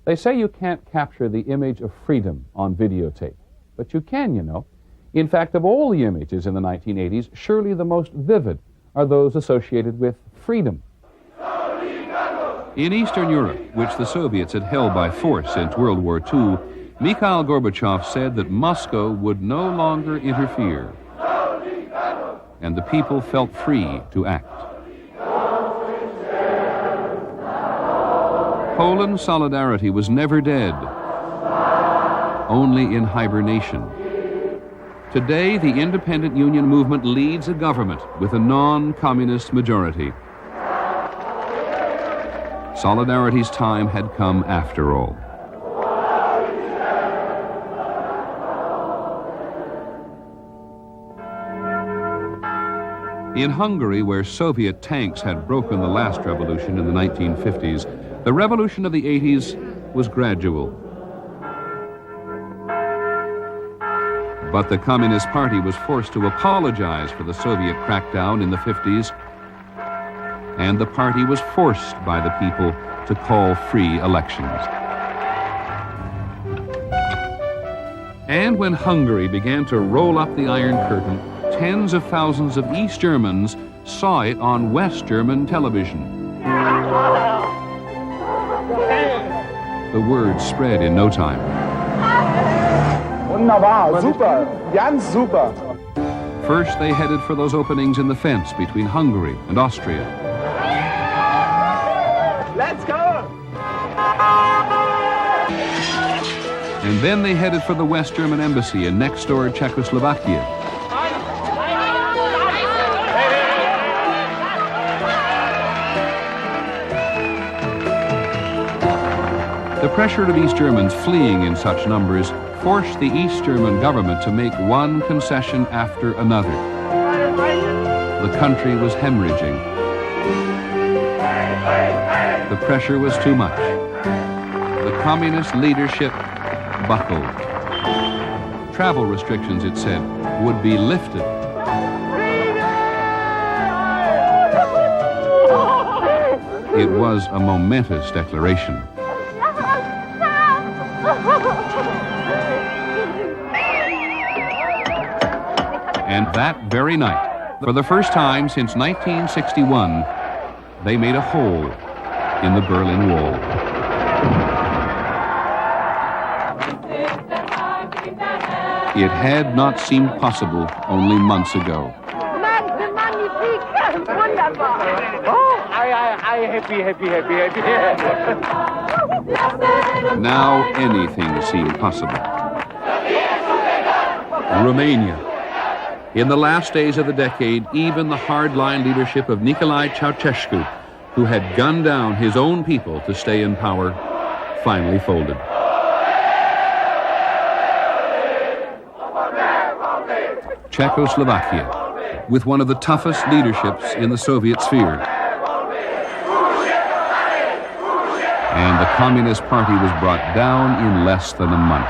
They say you can't capture the image of freedom on videotape, but you can, you know. In fact, of all the images in the 1980s, surely the most vivid are those associated with freedom. In Eastern Europe, which the Soviets had held by force since World War II, Mikhail Gorbachev said that Moscow would no longer interfere, and the people felt free to act. Poland's solidarity was never dead, only in hibernation. Today, the independent union movement leads a government with a non-communist majority. Solidarity's time had come after all. In Hungary, where Soviet tanks had broken the last revolution in the 1950s, the revolution of the 80s was gradual. But the Communist Party was forced to apologize for the Soviet crackdown in the 50s, and the party was forced by the people to call free elections. And when Hungary began to roll up the Iron Curtain, tens of thousands of East Germans saw it on West German television. The word spread in no time. Wunderbar, super, ganz super. First, they headed for those openings in the fence between Hungary and Austria. Let's go! And then they headed for the West German embassy in next-door Czechoslovakia. The pressure of East Germans fleeing in such numbers forced the East German government to make one concession after another. The country was hemorrhaging. The pressure was too much. The communist leadership buckled. Travel restrictions, it said, would be lifted. It was a momentous declaration. And that very night, for the first time since 1961, they made a hole in the Berlin Wall. It had not seemed possible only months ago. Now anything seemed possible. Romania. In the last days of the decade, even the hardline leadership of Nicolae Ceausescu, who had gunned down his own people to stay in power, finally folded. Czechoslovakia, with one of the toughest leaderships in the Soviet sphere. And the Communist Party was brought down in less than a month.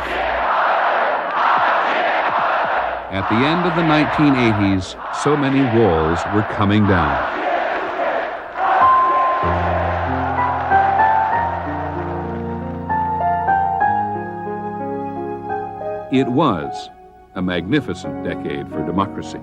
At the end of the 1980s, so many walls were coming down. It was a magnificent decade for democracy.